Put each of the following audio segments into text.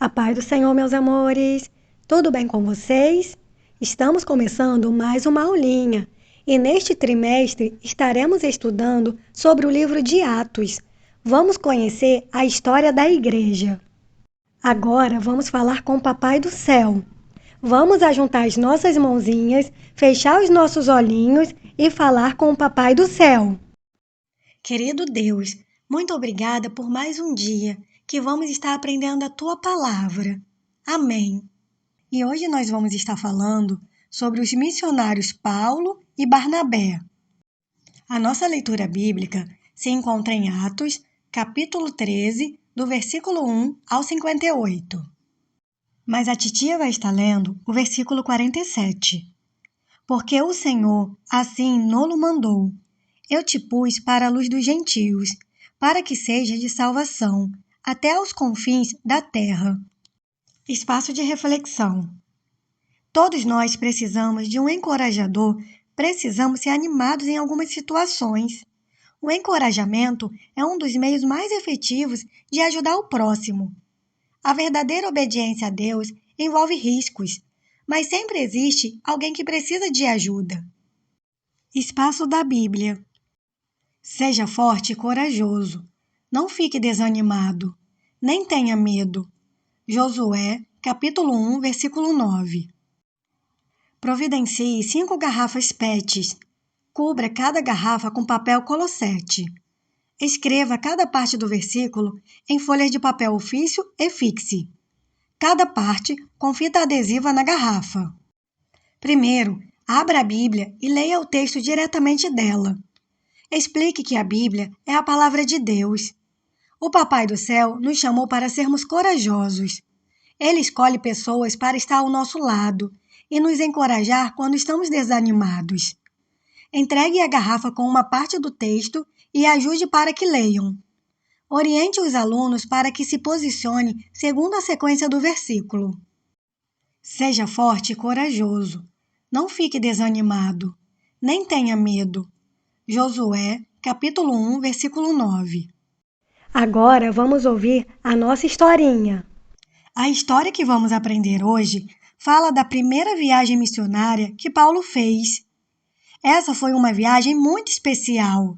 A paz do Senhor, meus amores! Tudo bem com vocês? Estamos começando mais uma aulinha e neste trimestre estaremos estudando sobre o livro de Atos. Vamos conhecer a história da igreja. Agora vamos falar com o Papai do Céu. Vamos ajuntar as nossas mãozinhas, fechar os nossos olhinhos e falar com o Papai do Céu. Querido Deus, muito obrigada por mais um dia que vamos estar aprendendo a Tua Palavra. Amém. E hoje nós vamos estar falando sobre os missionários Paulo e Barnabé. A nossa leitura bíblica se encontra em Atos, capítulo 13, do versículo 1 ao 58. Mas a titia vai estar lendo o versículo 47. Porque o Senhor assim nolo mandou. Eu te pus para a luz dos gentios, para que seja de salvação, até aos confins da terra. Espaço de reflexão. Todos nós precisamos de um encorajador, precisamos ser animados em algumas situações. O encorajamento é um dos meios mais efetivos de ajudar o próximo. A verdadeira obediência a Deus envolve riscos, mas sempre existe alguém que precisa de ajuda. Espaço da Bíblia. Seja forte e corajoso. Não fique desanimado. Nem tenha medo. Josué, capítulo 1, versículo 9. Providencie 5 garrafas PETs. Cubra cada garrafa com papel colossete. Escreva cada parte do versículo em folhas de papel ofício e fixe. Cada parte com fita adesiva na garrafa. Primeiro, abra a Bíblia e leia o texto diretamente dela. Explique que a Bíblia é a palavra de Deus. O Papai do Céu nos chamou para sermos corajosos. Ele escolhe pessoas para estar ao nosso lado e nos encorajar quando estamos desanimados. Entregue a garrafa com uma parte do texto e ajude para que leiam. Oriente os alunos para que se posicione segundo a sequência do versículo. Seja forte e corajoso. Não fique desanimado. Nem tenha medo. Josué, capítulo 1, versículo 9. Agora vamos ouvir a nossa historinha. A história que vamos aprender hoje fala da primeira viagem missionária que Paulo fez. Essa foi uma viagem muito especial.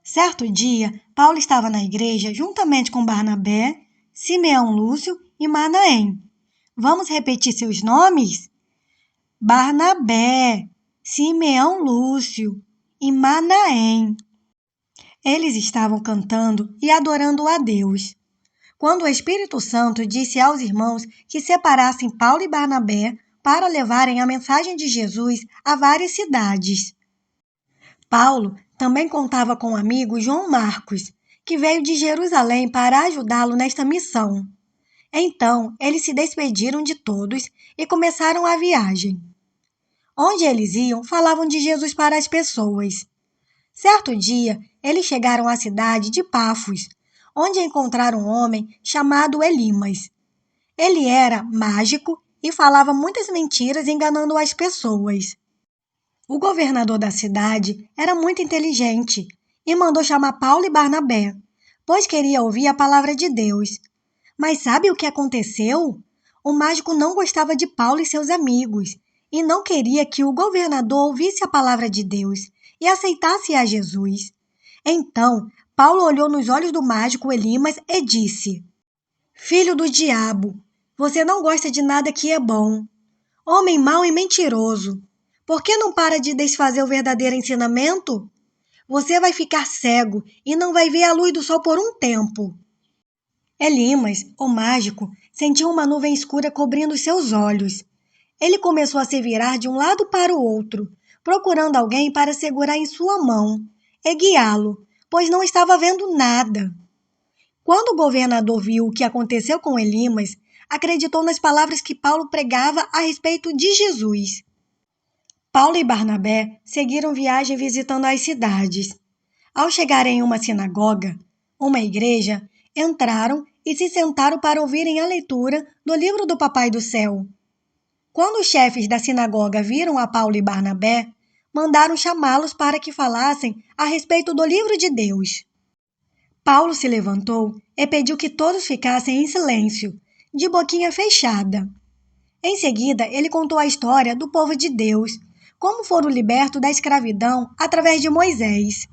Certo dia, Paulo estava na igreja juntamente com Barnabé, Simeão Lúcio e Manaém. Vamos repetir seus nomes? Barnabé, Simeão Lúcio e Manaém. Eles estavam cantando e adorando a Deus. Quando o Espírito Santo disse aos irmãos que separassem Paulo e Barnabé para levarem a mensagem de Jesus a várias cidades. Paulo também contava com o amigo João Marcos, que veio de Jerusalém para ajudá-lo nesta missão. Então, eles se despediram de todos e começaram a viagem. Onde eles iam, falavam de Jesus para as pessoas. Certo dia, eles chegaram à cidade de Pafos, onde encontraram um homem chamado Elimas. Ele era mágico e falava muitas mentiras enganando as pessoas. O governador da cidade era muito inteligente e mandou chamar Paulo e Barnabé, pois queria ouvir a palavra de Deus. Mas sabe o que aconteceu? O mágico não gostava de Paulo e seus amigos e não queria que o governador ouvisse a palavra de Deus e aceitasse a Jesus. Então, Paulo olhou nos olhos do mágico Elimas e disse: Filho do diabo, você não gosta de nada que é bom. Homem mau e mentiroso, por que não para de desfazer o verdadeiro ensinamento? Você vai ficar cego e não vai ver a luz do sol por um tempo. Elimas, o mágico, sentiu uma nuvem escura cobrindo seus olhos. Ele começou a se virar de um lado para o outro, procurando alguém para segurar em sua mão e guiá-lo, pois não estava vendo nada. Quando o governador viu o que aconteceu com Elimas, acreditou nas palavras que Paulo pregava a respeito de Jesus. Paulo e Barnabé seguiram viagem visitando as cidades. Ao chegarem em uma sinagoga, uma igreja, entraram e se sentaram para ouvirem a leitura do livro do Papai do Céu. Quando os chefes da sinagoga viram a Paulo e Barnabé, mandaram chamá-los para que falassem a respeito do livro de Deus. Paulo se levantou e pediu que todos ficassem em silêncio de boquinha fechada. Em seguida, ele contou a história do povo de Deus, como foram libertos da escravidão através de Moisés.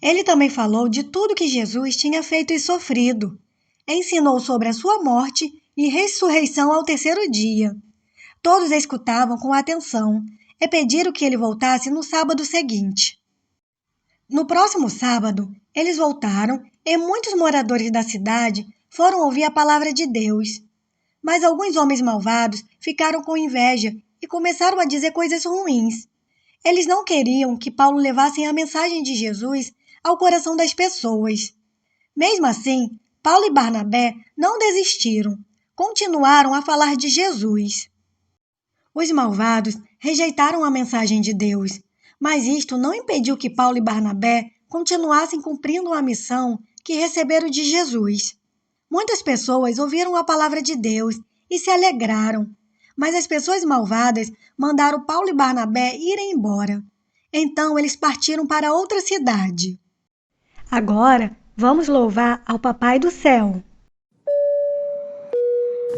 Ele também falou de tudo que Jesus tinha feito e sofrido. Ensinou sobre a sua morte e ressurreição ao terceiro dia. Todos escutavam com atenção e pediram que ele voltasse no sábado seguinte. No próximo sábado, eles voltaram e muitos moradores da cidade foram ouvir a palavra de Deus. Mas alguns homens malvados ficaram com inveja e começaram a dizer coisas ruins. Eles não queriam que Paulo levasse a mensagem de Jesus ao coração das pessoas. Mesmo assim, Paulo e Barnabé não desistiram, continuaram a falar de Jesus. Os malvados rejeitaram a mensagem de Deus, mas isto não impediu que Paulo e Barnabé continuassem cumprindo a missão que receberam de Jesus. Muitas pessoas ouviram a palavra de Deus e se alegraram, mas as pessoas malvadas mandaram Paulo e Barnabé irem embora. Então eles partiram para outra cidade. Agora, vamos louvar ao Papai do Céu.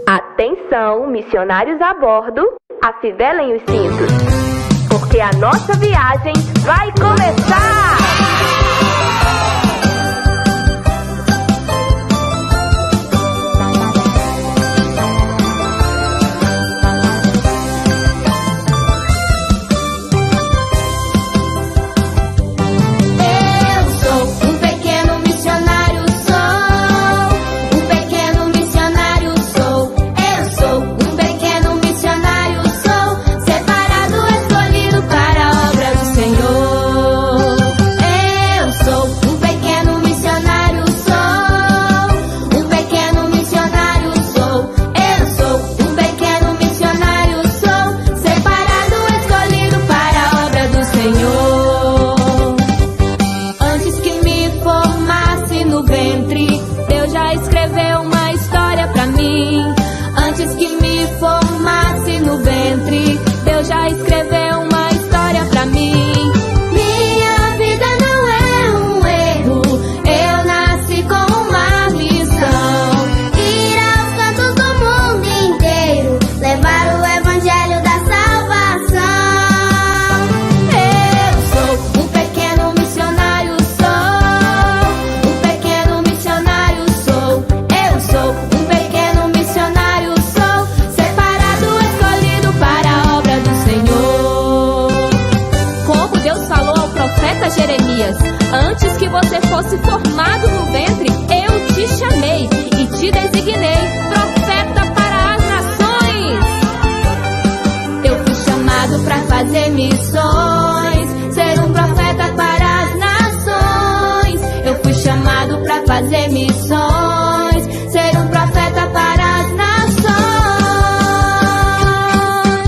Atenção, missionários a bordo, afivelem os cintos, porque a nossa viagem vai começar! Jeremias, antes que você fosse formado no ventre, eu te chamei e te designei profeta para as nações. Eu fui chamado para fazer missões, ser um profeta para as nações. Eu fui chamado para fazer missões, ser um profeta para as nações.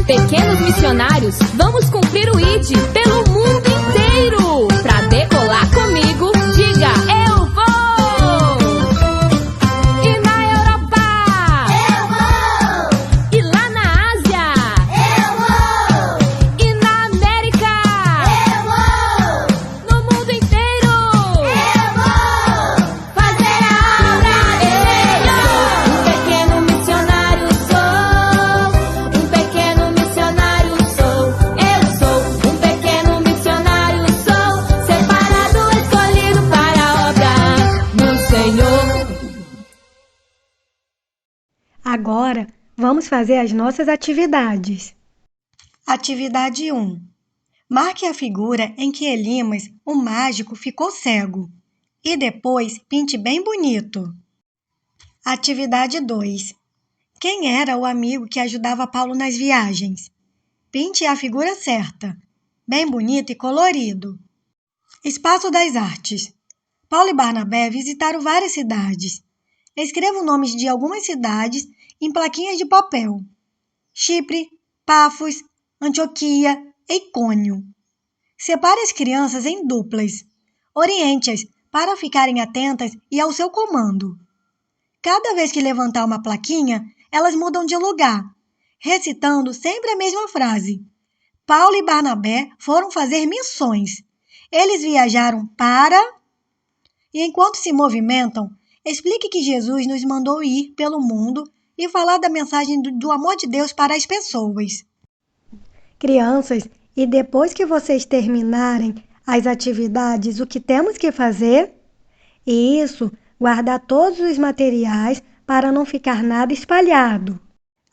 Pequenos missionários, vamos cumprir o ID pelo mundo inteiro. Pra decolar comigo, diga eu vou! E na Europa? Eu vou! E lá na Ásia? Eu vou! E na América? Eu vou! No mundo inteiro? Eu vou! Fazer a obra Um pequeno missionário sou, um pequeno missionário sou. Eu sou um pequeno missionário sou, separado, escolhido para a obra do Senhor. Agora, vamos fazer as nossas atividades. Atividade 1. Marque a figura em que Elimas, o mágico, ficou cego. E depois pinte bem bonito. Atividade 2. Quem era o amigo que ajudava Paulo nas viagens? Pinte a figura certa, bem bonito e colorido. Espaço das Artes. Paulo e Barnabé visitaram várias cidades. Escreva os nomes de algumas cidades em plaquinhas de papel. Chipre, Pafos, Antioquia e Icônio. Separe as crianças em duplas. Oriente-as para ficarem atentas e ao seu comando. Cada vez que levantar uma plaquinha, elas mudam de lugar, recitando sempre a mesma frase. Paulo e Barnabé foram fazer missões. Eles viajaram para... E enquanto se movimentam, explique que Jesus nos mandou ir pelo mundo e falar da mensagem do amor de Deus para as pessoas. Crianças, e depois que vocês terminarem as atividades, o que temos que fazer? Isso, guardar todos os materiais para não ficar nada espalhado.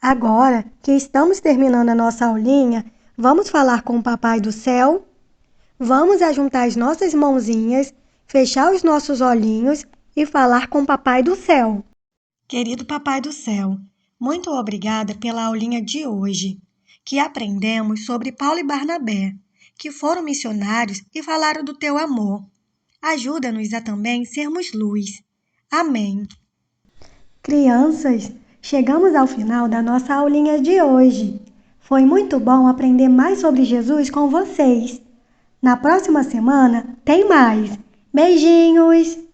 Agora que estamos terminando a nossa aulinha, vamos falar com o Papai do Céu? Vamos ajuntar as nossas mãozinhas, fechar os nossos olhinhos e falar com o Papai do Céu. Querido Papai do Céu, muito obrigada pela aulinha de hoje, que aprendemos sobre Paulo e Barnabé, que foram missionários e falaram do teu amor. Ajuda-nos a também sermos luz. Amém. Crianças, chegamos ao final da nossa aulinha de hoje. Foi muito bom aprender mais sobre Jesus com vocês. Na próxima semana tem mais. Beijinhos!